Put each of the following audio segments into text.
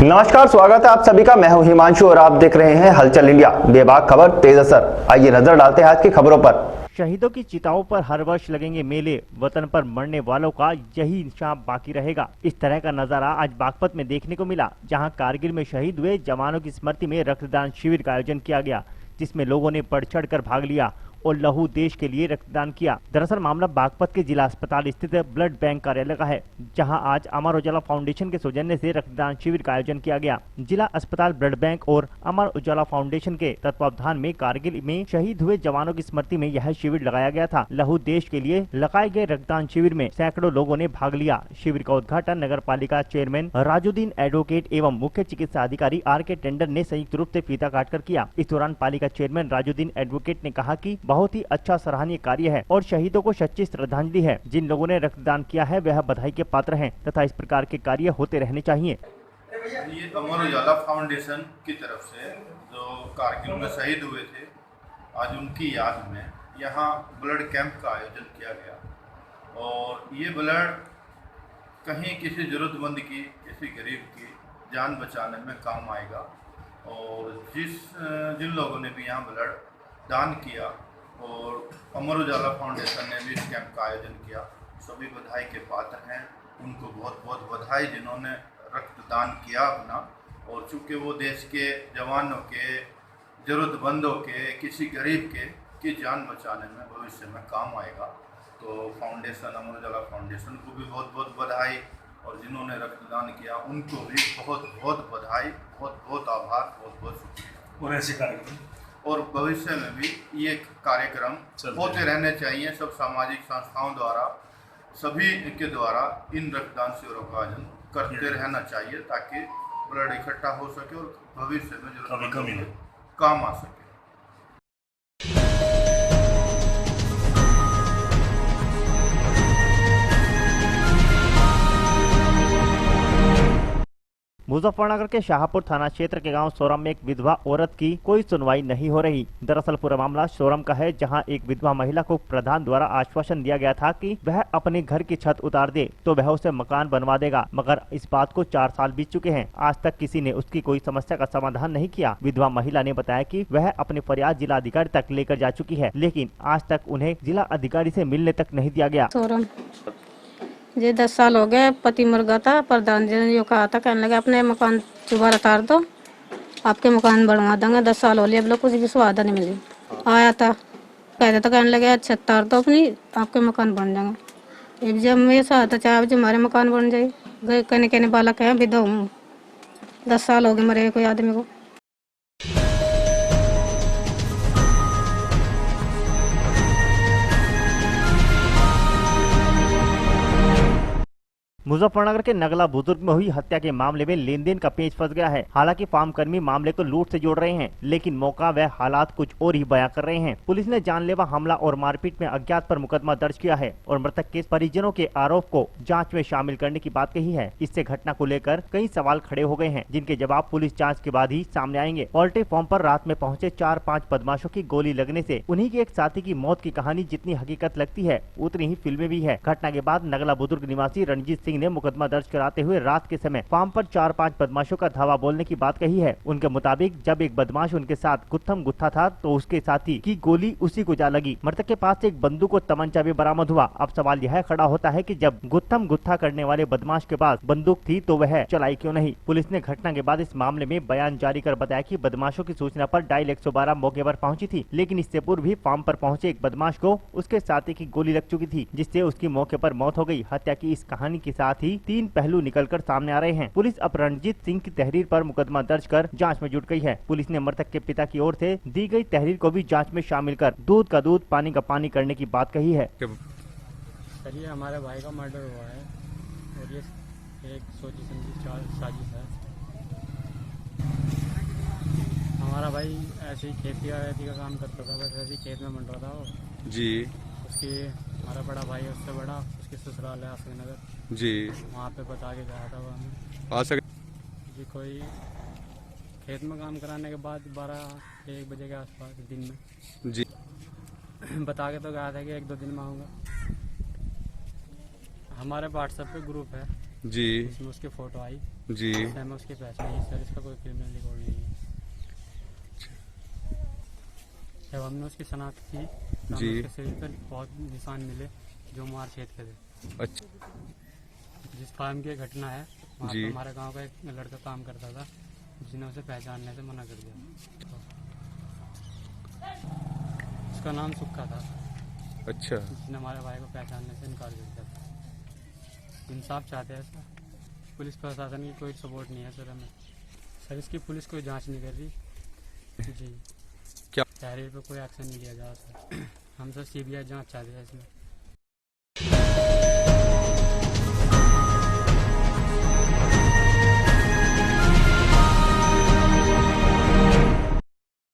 नमस्कार, स्वागत है आप सभी का। मैं हूं हिमांशु और आप देख रहे हैं हलचल इंडिया। बेबाक खबर तेज असर। आइए नजर डालते हैं आज की खबरों पर। शहीदों की चिताओं पर हर वर्ष लगेंगे मेले, वतन पर मरने वालों का यही इंसाफ बाकी रहेगा। इस तरह का नजारा आज बागपत में देखने को मिला, जहां कारगिल में शहीद हुए जवानों की स्मृति में रक्तदान शिविर का आयोजन किया गया, जिसमें लोगों ने बढ़ चढ़ कर भाग लिया और लहू देश के लिए रक्तदान किया। दरअसल मामला बागपत के जिला अस्पताल स्थित ब्लड बैंक कार्यालय का है, जहां आज अमर उजाला फाउंडेशन के सौजन्य से रक्तदान शिविर का आयोजन किया गया। जिला अस्पताल ब्लड बैंक और अमर उजाला फाउंडेशन के तत्वावधान में कारगिल में शहीद हुए जवानों की स्मृति में यह शिविर लगाया गया था। लहू देश के लिए लगाए गए रक्तदान शिविर में सैकड़ों लोगों ने भाग लिया। शिविर का उद्घाटन नगर पालिका चेयरमैन राजुद्दीन एडवोकेट एवं मुख्य चिकित्सा अधिकारी आर.के. टेंडर ने संयुक्त रूप से फीता काटकर किया। इस दौरान पालिका चेयरमैन राजुद्दीन एडवोकेट ने कहा कि बहुत ही अच्छा सराहनीय कार्य है और शहीदों को सच्ची श्रद्धांजलि है। जिन लोगों ने रक्तदान किया है वह बधाई के पात्र हैं तथा इस प्रकार के कार्य होते रहने चाहिए। ये अमर उजाला फाउंडेशन की तरफ से जो कारगिल में शहीद हुए थे, आज उनकी याद में यहाँ ब्लड कैंप का आयोजन किया गया और ये ब्लड कहीं किसी ज़रूरतमंद की, किसी गरीब की जान बचाने में काम आएगा। और जिन लोगों ने भी यहाँ ब्लड दान किया और अमर उजाला फाउंडेशन ने भी इस कैंप का आयोजन किया, सभी बधाई के पात्र हैं। उनको बहुत बहुत बधाई जिन्होंने रक्तदान किया अपना, और चूँकि वो देश के जवानों के, ज़रूरतमंदों के, किसी गरीब की जान बचाने में भविष्य में काम आएगा। तो फाउंडेशन, अमर उजाला फाउंडेशन को भी बहुत बहुत बधाई, और जिन्होंने रक्तदान किया उनको भी बहुत बहुत बधाई, बहुत बहुत आभार, बहुत बहुत शुक्रिया। और ऐसे कार्यक्रम और भविष्य में भी ये कार्यक्रम होते रहने चाहिए। सब सामाजिक संस्थाओं द्वारा, सभी के द्वारा इन रक्तदान शिविरों का आयोजन करते रहना चाहिए, ताकि ब्लड इकट्ठा हो सके और भविष्य में जरूरत काम आ सके। मुजफ्फरनगर के शाहपुर थाना क्षेत्र के गांव सोरम में एक विधवा औरत की कोई सुनवाई नहीं हो रही। दरअसल पूरा मामला सोरम का है, जहां एक विधवा महिला को प्रधान द्वारा आश्वासन दिया गया था कि वह अपने घर की छत उतार दे तो वह उसे मकान बनवा देगा, मगर इस बात को 4 साल बीत चुके हैं। आज तक किसी ने उसकी कोई समस्या का समाधान नहीं किया। विधवा महिला ने बताया कि वह अपनी फरियाद जिला अधिकारी तक लेकर जा चुकी है, लेकिन आज तक उन्हें जिला अधिकारी से मिलने तक नहीं दिया गया। ये 10 साल हो गए, पति मर गया था। प्रधान जी ने जो कहा था, कहने लगे अपने मकान दोबारा उतार दो, आपके मकान बनवा देंगे। 10 साल हो लिए, अब लोग कुछ भी सुविधा नहीं मिली। आया था, कहते तो कहने लगे अच्छा उतार दो अपनी, आपके मकान बन जाएंगे। जब मेरे साथ चाहे जब हमारे मकान बन जाए, कहने बालक है, विधवा हूँ, 10 साल हो गए मरे कोई आदमी को। मुजफ्फरनगर के नगला बुजुर्ग में हुई हत्या के मामले में लेन देन का पेच फंस गया है। हालांकि फार्म कर्मी मामले को लूट से जोड़ रहे हैं, लेकिन मौका व हालात कुछ और ही बयां कर रहे हैं। पुलिस ने जानलेवा हमला और मारपीट में अज्ञात पर मुकदमा दर्ज किया है और मृतक के परिजनों के आरोप को जांच में शामिल करने की बात कही है। इससे घटना को लेकर कई सवाल खड़े हो गए हैं, जिनके जवाब पुलिस जाँच के बाद ही सामने आएंगे। पोल्ट्री फार्म पर रात में पहुँचे 4-5 बदमाशों की गोली लगने से उन्हीं के एक साथी की मौत की कहानी जितनी हकीकत लगती है, उतनी ही फिल्में भी है। घटना के बाद नगला बुजुर्ग निवासी रणजीत सिंह ने मुकदमा दर्ज कराते हुए रात के समय फार्म पर 4-5 बदमाशों का धावा बोलने की बात कही है। उनके मुताबिक जब एक बदमाश उनके साथ गुत्थम गुत्था था तो उसके साथी की गोली उसी को जा लगी। मृतक के पास से एक बंदूक और तमंचा भी बरामद हुआ। अब सवाल यह खड़ा होता है कि जब गुत्थम गुत्था करने वाले बदमाश के पास बंदूक थी तो वह चलाई क्यों नहीं। पुलिस ने घटना के बाद इस मामले में बयान जारी कर बताया कि बदमाशों की सूचना पर डायल 112 मौके पर पहुंची थी, लेकिन इससे पूर्व भी फार्म पर पहुंचे एक बदमाश को उसके साथी की गोली लग चुकी थी, जिससे उसकी मौके पर मौत हो गई। हत्या की इस कहानी के साथ ही 3 पहलू निकलकर सामने आ रहे हैं। पुलिस अब रणजीत सिंह की तहरीर पर मुकदमा दर्ज कर जांच में जुट गई है। पुलिस ने मृतक के पिता की ओर से दी गई तहरीर को भी जांच में शामिल कर दूध का दूध पानी का पानी करने की बात कही है। सर, ये हमारे भाई का मर्डर हुआ है और ये एक सोची समझी साजिश है। हमारा भाई ऐसे ही खेती का काम करता था, बस ऐसे ही खेत में मंड रहा था वो जी। उसकी हमारा बड़ा भाई है, उससे बड़ा उसकी ससुराल है आसफी जी। वहाँ पे बता के गया था वो हमें। आ सके जी, कोई खेत में काम कराने के बाद 12-1 बजे के आसपास दिन में जी बता के तो गया था कि 1-2 दिन में आऊँगा। हमारे व्हाट्सएप पे ग्रुप है, जी इसमें उसकी फ़ोटो आई, जी इससे हमें उसकी पहचानी। सर इसका कोई क्रिमिनल रिकॉर्ड नहीं है। जब हमने उसकी शनाख्त की तो जी। हमें उसके शरीर पर बहुत निशान मिले जो मार छेद के थे। अच्छा जिस फार्म की घटना है वहाँ जी। पर हमारे गांव का एक लड़का काम करता था, जिसने उसे पहचानने से मना कर दिया। उसका नाम सुक्का था, अच्छा जिसने हमारे भाई को पहचानने से इनकार कर दिया था। इंसाफ चाहते हैं सर, पुलिस प्रशासन की कोई सपोर्ट नहीं है सर हमें। सर इसकी पुलिस कोई जांच नहीं कर रही जी। क्या? तहरीर पे कोई एक्शन नहीं लिया जा रहा सर। हम सर CBI जांच चाहते हैं इसमें।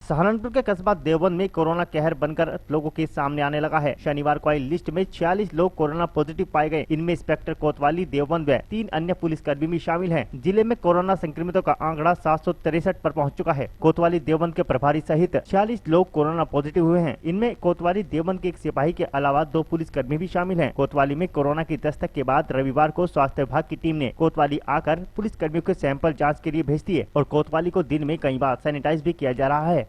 सहारनपुर के कस्बा देवबंद में कोरोना कहर बनकर लोगों के सामने आने लगा है। शनिवार को आई लिस्ट में 46 लोग कोरोना पॉजिटिव पाए गए। इनमें इंस्पेक्टर कोतवाली देवबंद व 3 अन्य पुलिसकर्मी भी शामिल हैं। जिले में कोरोना संक्रमितों का आंकड़ा 763 पर पहुंच चुका है। कोतवाली देवबंद के प्रभारी सहित 46 लोग कोरोना पॉजिटिव हुए हैं। इनमें कोतवाली देवबंद के एक सिपाही के अलावा 2 पुलिसकर्मी भी शामिल हैं। कोतवाली में कोरोना की दस्तक के बाद रविवार को स्वास्थ्य विभाग की टीम ने कोतवाली आकर पुलिसकर्मियों के सैंपल जाँच के लिए भेज दिए और कोतवाली को दिन में कई बार सैनिटाइज भी किया जा रहा है।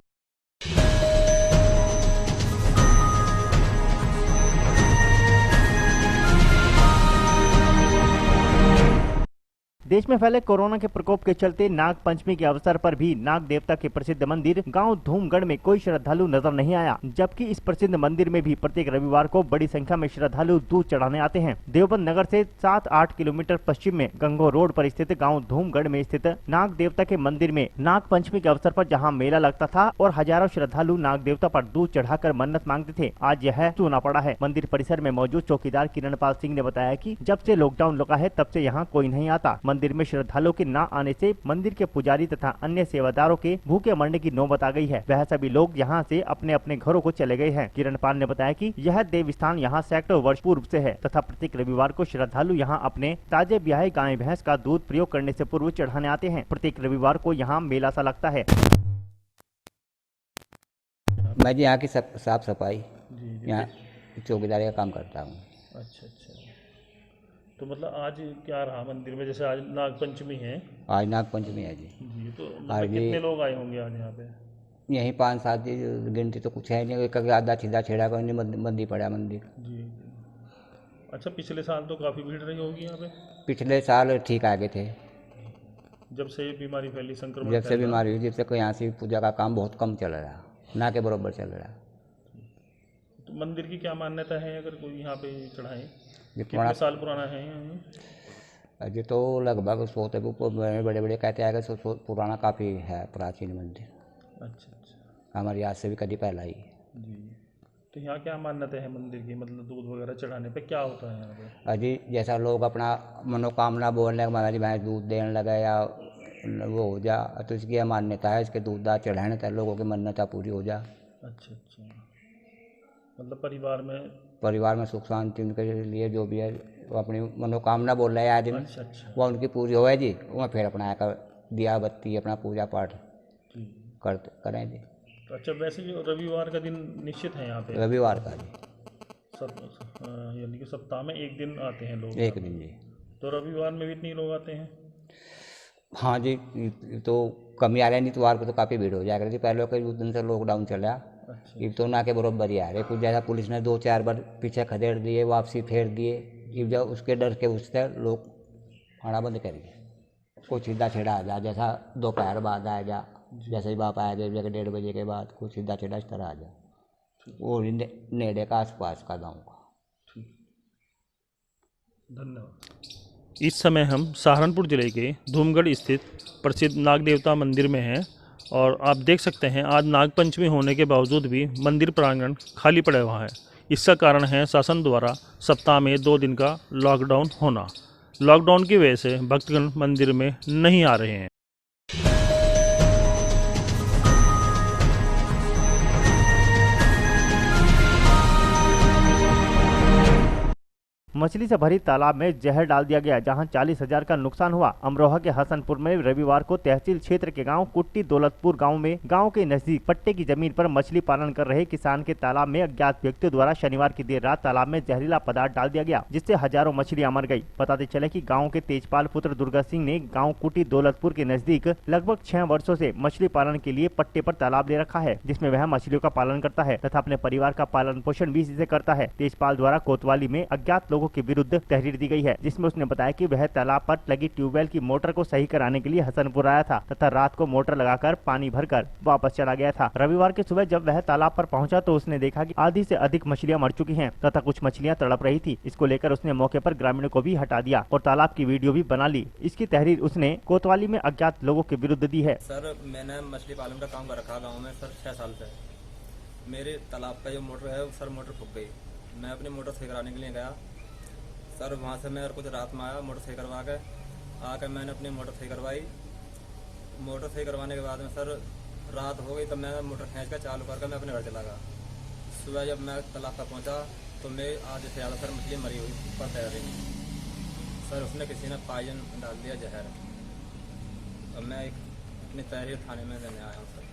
देश में फैले कोरोना के प्रकोप के चलते नाग पंचमी के अवसर पर भी नाग देवता के प्रसिद्ध मंदिर गांव धूमगढ़ में कोई श्रद्धालु नजर नहीं आया, जबकि इस प्रसिद्ध मंदिर में भी प्रत्येक रविवार को बड़ी संख्या में श्रद्धालु दूध चढ़ाने आते हैं। देवबंद नगर से 7-8 किलोमीटर पश्चिम में गंगो रोड पर स्थित गाँव धूमगढ़ में स्थित नाग देवता के मंदिर में नाग पंचमी के अवसर पर जहाँ मेला लगता था और हजारों श्रद्धालु नाग देवता पर दूध चढ़ाकर मन्नत मांगते थे, आज यह सूना पड़ा है। मंदिर परिसर में मौजूद चौकीदार किरणपाल सिंह ने बताया कि जब से लॉकडाउन लगा है तब से यहाँ कोई नहीं आता। मंदिर में श्रद्धालुओं के न आने से मंदिर के पुजारी तथा अन्य सेवादारों के भूखे मरने की नौबत आ गई है। वह सभी लोग यहाँ से अपने अपने घरों को चले गए हैं। किरणपाल ने बताया कि यह देव स्थान यहाँ सैकड़ों वर्ष पूर्व से है तथा प्रत्येक रविवार को श्रद्धालु यहाँ अपने ताजे ब्याहे गाय भैंस का दूध प्रयोग करने से पूर्व चढ़ाने आते हैं। प्रत्येक रविवार को यहाँ मेला सा लगता है। मैं जी यहाँ की साफ सफाई यहाँ चौकीदारी का काम करता हूँ। अच्छा अच्छा, तो मतलब आज क्या रहा मंदिर में? जैसे आज नाग पंचमी है। आज नाग पंचमी है जी। जी, तो आज मतलब कितने लोग आए होंगे आज यहाँ पे? यहीं 5-7 गिनती तो कुछ है नहीं, एक आधा सीधा छेड़ा करने मंदिर पड़ा मंदिर। जी, अच्छा, पिछले साल तो काफ़ी भीड़ रही होगी यहाँ पे? पिछले साल ठीक आगे थे, जब से बीमारी फैली, संक्रमण जब से फैला। बीमारी हुई, जब से यहाँ से पूजा का काम बहुत कम चल रहा, ना के बराबर चल रहा। तो मंदिर की क्या मान्यता है अगर कोई यहाँ पे चढ़ाए? ये कितने साल पुराना है यहाँ? अभी तो लगभग 100 तक ऊपर बड़े बड़े कहते हैं कि 100 पुराना काफ़ी है, प्राचीन मंदिर। अच्छा अच्छा हमारी याद से भी कभी पहला ही। जी, तो यहाँ क्या मान्यता है मंदिर की? मतलब दूध वगैरह चढ़ाने पे क्या होता है यहाँ पे? अजी जैसा लोग अपना मनोकामना बोलने के हमारी भैंस दूध देने लगे या वो हो जा, तो इसकी यह मान्यता है, इसके दूध दाद चढ़ाने तक लोगों की मान्यता पूरी हो जा। अच्छा अच्छा, मतलब परिवार में सुख शांति उनके लिए जो भी है वो अपनी मनोकामना बोल रहे हैं आदमी, अच्छा अच्छा वह उनकी पूरी हो है जी। वह फिर अपना आकर दिया बत्ती अपना पूजा पाठ जी, करें जी। तो अच्छा, वैसे जो रविवार का दिन निश्चित है यहाँ पे? रविवार का जी, यानी कि सप्ताह में एक दिन आते हैं लोग? एक दिन जी। तो रविवार में भी इतने लोग आते हैं? हाँ जी, तो कमी आ रहा है, इतवार को तो काफ़ी भीड़ हो जाया करती। पहले के उस दिन से लॉकडाउन चला, अच्छा अब तो ना के बराबर ही आ रहे। कुछ जैसा पुलिस ने 2-4 बार पीछे खदेड़ दिए, वापसी फेर दिए, अब जब उसके डर के उससे लोग आना बंद कर गए। कुछ सीधा छेड़ा आ जा, जैसा दोपहर बाद आ जा, जैसे ही बाप आया 1:30 बजे के बाद कुछ सीधा छेड़ा इस तरह आ जा, वो नेड़े का आसपास का गाँव का। धन्यवाद। इस समय हम सहारनपुर जिले के धूमगढ़ स्थित प्रसिद्ध नाग देवता मंदिर में हैं और आप देख सकते हैं आज नाग पंचमी होने के बावजूद भी मंदिर प्रांगण खाली पड़ा हुआ है। इसका कारण है शासन द्वारा सप्ताह में 2 दिन का लॉकडाउन होना। लॉकडाउन की वजह से भक्तगण मंदिर में नहीं आ रहे हैं। मछली से भरी तालाब में जहर डाल दिया गया, जहां 40,000 का नुकसान हुआ। अमरोहा के हसनपुर में रविवार को तहसील क्षेत्र के गांव कुट्टी दौलतपुर गांव में गांव के नजदीक पट्टे की जमीन पर मछली पालन कर रहे किसान के तालाब में अज्ञात व्यक्तियों द्वारा शनिवार की देर रात तालाब में जहरीला पदार्थ डाल दिया गया, जिससे हजारों मछलियां मर गई। बताते चले कि गांव के तेजपाल पुत्र दुर्गा सिंह ने गांव कुट्टी दौलतपुर के नजदीक लगभग 6 वर्षों से मछली पालन के लिए पट्टे पर तालाब ले रखा है, जिसमें वह मछलियों का पालन करता है तथा अपने परिवार का पालन पोषण भी इसी से करता है। तेजपाल द्वारा कोतवाली में अज्ञात लोगों के विरुद्ध तहरीर दी गई है, जिसमें उसने बताया कि वह तालाब पर लगी ट्यूबवेल की मोटर को सही कराने के लिए हसनपुर आया था तथा रात को मोटर लगाकर पानी भरकर वापस चला गया था। रविवार की सुबह जब वह तालाब पर पहुंचा तो उसने देखा कि आधी से अधिक मछलियां मर चुकी हैं तथा कुछ मछलियां तड़प रही थी। इसको लेकर उसने मौके पर ग्रामीणों को भी हटा दिया और तालाब की वीडियो भी बना ली। इसकी तहरीर उसने कोतवाली में अज्ञात लोगों के विरुद्ध दी है। सर, मैंने मछली पालन का काम कर रखा गाँव में सर 6 साल से। मेरे तालाब का जो मोटर है सर मोटर फूक गई। मैं अपनी मोटर सही कराने के लिए गया सर, वहाँ से मैं कुछ रात में आया, मोटर सही करवा के आकर मैंने अपनी मोटर सही करवाई। मोटर सही करवाने के बाद में सर रात हो गई, तो मैं मोटर खींच कर चालू करके मैं अपने घर चला गया। सुबह जब मैं तालाब पर पहुँचा तो मैं आधे से ज़्यादा सर मछली मरी हुई ऊपर तैर रही सर। उसने किसी ने पाइजन डाल दिया, जहर। अब मैं अपनी तहरीर थाने में देने आया हूँ सर।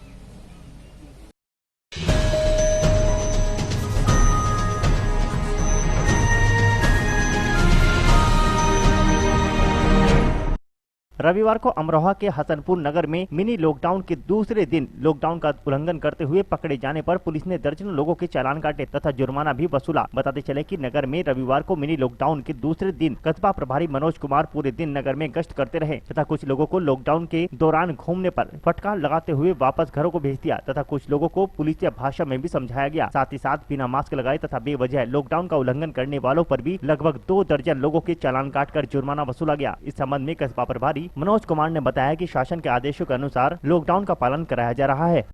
रविवार को अमरोहा के हसनपुर नगर में मिनी लॉकडाउन के दूसरे दिन लॉकडाउन का उल्लंघन करते हुए पकड़े जाने पर पुलिस ने दर्जनों लोगों के चालान काटे तथा जुर्माना भी वसूला। बताते चले कि नगर में रविवार को मिनी लॉकडाउन के दूसरे दिन कस्बा प्रभारी मनोज कुमार पूरे दिन नगर में गश्त करते रहे तथा कुछ लोगों को लॉकडाउन के दौरान घूमने पर फटकार लगाते हुए वापस घरों को भेज दिया तथा कुछ लोगों को पुलिस भाषा में भी समझाया गया। साथ ही साथ बिना मास्क लगाए तथा बेवजह लॉकडाउन का उल्लंघन करने वालों पर भी लगभग 2 दर्जन लोगों के चालान काटकर जुर्माना वसूला गया। इस संबंध में कस्बा प्रभारी मनोज कुमार ने बताया कि शासन के आदेशों के अनुसार लॉकडाउन का पालन कराया जा रहा है।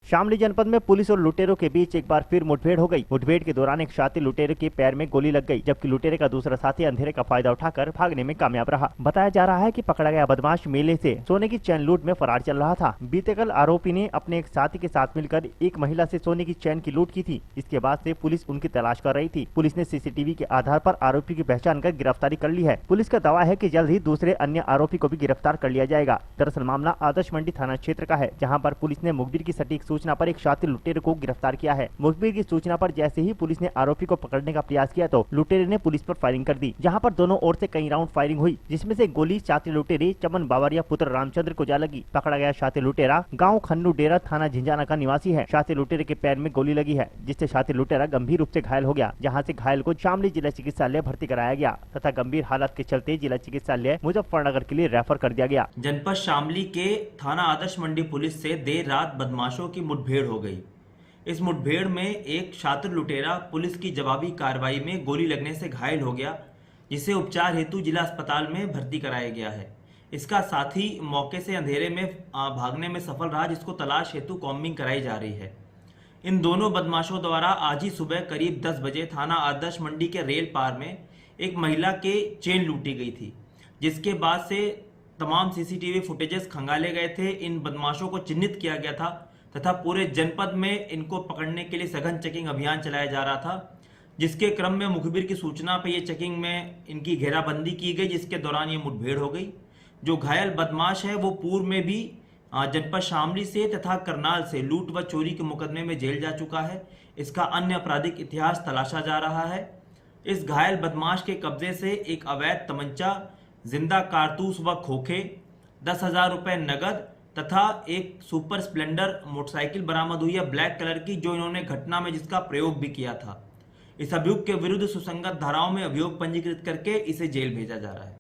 शामली जनपद में पुलिस और लुटेरों के बीच एक बार फिर मुठभेड़ हो गई। मुठभेड़ के दौरान एक शातिर लुटेरे के पैर में गोली लग गई, जबकि लुटेरे का दूसरा साथी अंधेरे का फायदा उठाकर भागने में कामयाब रहा। बताया जा रहा है कि पकड़ा गया बदमाश मेले से सोने की चैन लूट में फरार चल रहा था। बीते कल आरोपी ने अपने एक साथी के साथ मिलकर एक महिला से सोने की चैन की लूट की थी। इसके बाद से पुलिस उनकी तलाश कर रही थी। पुलिस ने सीसीटीवी के आधार पर आरोपी की पहचान कर गिरफ्तारी कर ली है। पुलिस का दावा है कि जल्द ही दूसरे अन्य आरोपी को भी गिरफ्तार कर लिया जाएगा। दरअसल मामला आदर्श मंडी थाना क्षेत्र का है, जहाँ पर पुलिस ने मुखबिर की सटीक सूचना पर एक शातिर लुटेरे को गिरफ्तार किया है। मुखबिर की सूचना पर जैसे ही पुलिस ने आरोपी को पकड़ने का प्रयास किया तो लुटेरे ने पुलिस पर फायरिंग कर दी, जहां पर दोनों ओर से कई राउंड फायरिंग हुई, जिसमें से गोली शातिर लुटेरे चमन बावरिया पुत्र रामचंद्र को जा लगी। पकड़ा गया शातिर लुटेरा गांव खन्नू डेरा थाना झिंझाना का निवासी है। शातिर लुटेरे के पैर में गोली लगी है, जिससे शातिर लुटेरा गंभीर रूप से घायल हो गया, जहाँ से घायल को शामली जिला चिकित्सालय भर्ती कराया गया तथा गंभीर हालत के चलते जिला चिकित्सालय मुजफ्फरनगर के लिए रेफर कर दिया गया। जनपद शामली के थाना आदर्श मंडी पुलिस से देर रात बदमाशों की मुठभेड़ हो गई। इस मुठभेड़ में एक शातिर लुटेरा पुलिस की जवाबी कार्रवाई में गोली लगने से घायल हो गया, जिसे उपचार हेतु जिला अस्पताल में भर्ती कराया गया है। इसका साथी मौके से अंधेरे में भागने में सफल रहा, जिसको तलाश हेतु कॉम्बिंग कराई जा रही है। इन दोनों बदमाशों द्वारा आज ही सुबह करीब 10 बजे थाना आदर्श मंडी के रेल पार में एक महिला के चेन लूटी गई थी, जिसके बाद से तमाम सीसीटीवी फुटेजेस खंगाले गए थे। इन बदमाशों को चिन्हित किया गया था तथा पूरे जनपद में इनको पकड़ने के लिए सघन चेकिंग अभियान चलाया जा रहा था, जिसके क्रम में मुखबिर की सूचना पर ये चेकिंग में इनकी घेराबंदी की गई, जिसके दौरान ये मुठभेड़ हो गई। जो घायल बदमाश है वो पूर्व में भी जनपद शामली से तथा करनाल से लूट व चोरी के मुकदमे में जेल जा चुका है। इसका अन्य आपराधिक इतिहास तलाशा जा रहा है। इस घायल बदमाश के कब्जे से एक अवैध तमंचा, जिंदा कारतूस व खोखे, 10,000 रुपये नगद तथा एक सुपर स्प्लेंडर मोटरसाइकिल बरामद हुई है ब्लैक कलर की, जो इन्होंने घटना में जिसका प्रयोग भी किया था। इस अभियुक्त के विरुद्ध सुसंगत धाराओं में अभियोग पंजीकृत करके इसे जेल भेजा जा रहा है।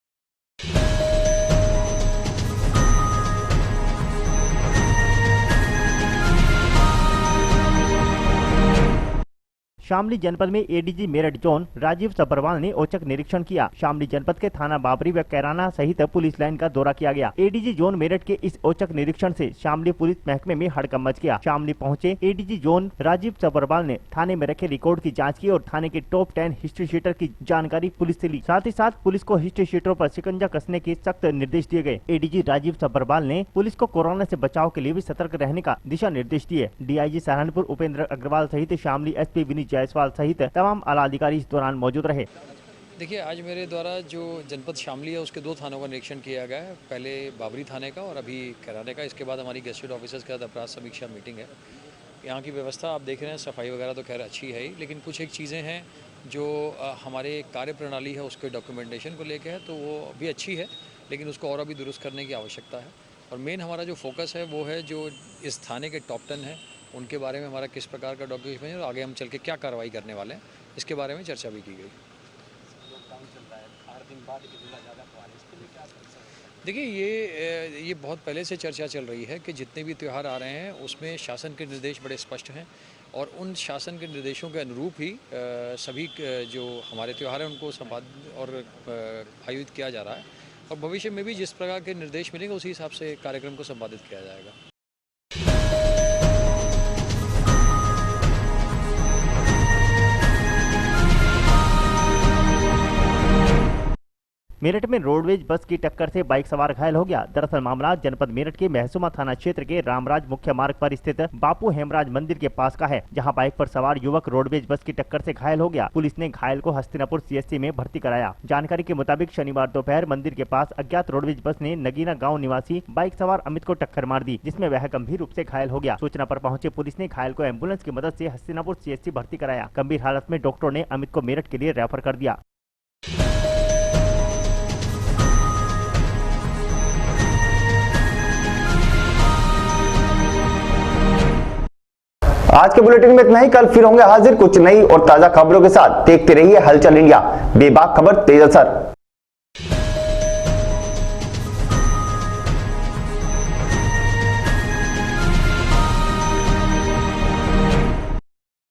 शामली जनपद में एडीजी मेरठ जोन राजीव सब्बरवाल ने औचक निरीक्षण किया। शामली जनपद के थाना बाबरी व कैराना सहित पुलिस लाइन का दौरा किया गया। एडीजी जोन मेरठ के इस औचक निरीक्षण से शामली पुलिस महकमे में हड़कंप मच गया। शामली पहुंचे एडीजी जोन राजीव सब्बरवाल ने थाने में रखे रिकॉर्ड की जांच की और थाने के टॉप 10 हिस्ट्री शीटर की जानकारी पुलिस से ली। साथ ही साथ पुलिस को हिस्ट्री शीटरों पर शिकंजा कसने के सख्त निर्देश दिए गए। एडीजी राजीव सब्बरवाल ने पुलिस को कोरोना से बचाव के लिए भी सतर्क रहने का दिशा निर्देश दिए। डीआईजी सहारनपुर उपेंद्र अग्रवाल सहित शामली एसपी विनीत जायसवाल सहित तमाम आला अधिकारी इस दौरान मौजूद रहे। देखिए, आज मेरे द्वारा जो जनपद शामली है उसके 2 थानों का निरीक्षण किया गया है। पहले बाबरी थाने का और अभी कैराने का। इसके बाद हमारी गेस्टेड ऑफिसर्स के साथ अपराध समीक्षा मीटिंग है। यहाँ की व्यवस्था आप देख रहे हैं, सफाई वगैरह तो खैर अच्छी है ही, लेकिन कुछ एक चीज़ें हैं जो हमारे कार्य प्रणाली है उसके डॉक्यूमेंटेशन को लेकर है, तो वो भी अच्छी है, लेकिन उसको और अभी दुरुस्त करने की आवश्यकता है। और मेन हमारा जो फोकस है वो है जो इस थाने के टॉप 10 हैं उनके बारे में हमारा किस प्रकार का डॉक्यूमेंट और आगे हम चल के क्या कार्रवाई करने वाले हैं, इसके बारे में चर्चा भी की गई। देखिए, ये बहुत पहले से चर्चा चल रही है कि जितने भी त्यौहार आ रहे हैं उसमें शासन के निर्देश बड़े स्पष्ट हैं और उन शासन के निर्देशों के अनुरूप ही सभी जो हमारे त्यौहार हैं उनको संपादित और आयोजित किया जा रहा है और भविष्य में भी जिस प्रकार के निर्देश मिलेंगे उसी हिसाब से कार्यक्रम को संपादित किया जाएगा। मेरठ में रोडवेज बस की टक्कर से बाइक सवार घायल हो गया। दरअसल मामला जनपद मेरठ के महसुमा थाना क्षेत्र के रामराज मुख्य मार्ग पर स्थित बापू हेमराज मंदिर के पास का है, जहां बाइक पर सवार युवक रोडवेज बस की टक्कर से घायल हो गया। पुलिस ने घायल को हस्तिनापुर सीएचसी में भर्ती कराया। जानकारी के मुताबिक शनिवार दोपहर मंदिर के पास अज्ञात रोडवेज बस ने नगीना गाँव निवासी बाइक सवार अमित को टक्कर मार दी, जिसमें वह गंभीर रूप से घायल हो गया। सूचना पर पहुंचे पुलिस ने घायल को एम्बुलेंस की मदद से हस्तिनापुर सीएचसी भर्ती कराया। गंभीर हालत में डॉक्टरों ने अमित को मेरठ के लिए रेफर कर दिया। आज के बुलेटिन में इतना ही। कल फिर होंगे हाजिर कुछ नई और ताजा खबरों के साथ। देखते रहिए हलचल इंडिया, बेबाक खबर तेज असर।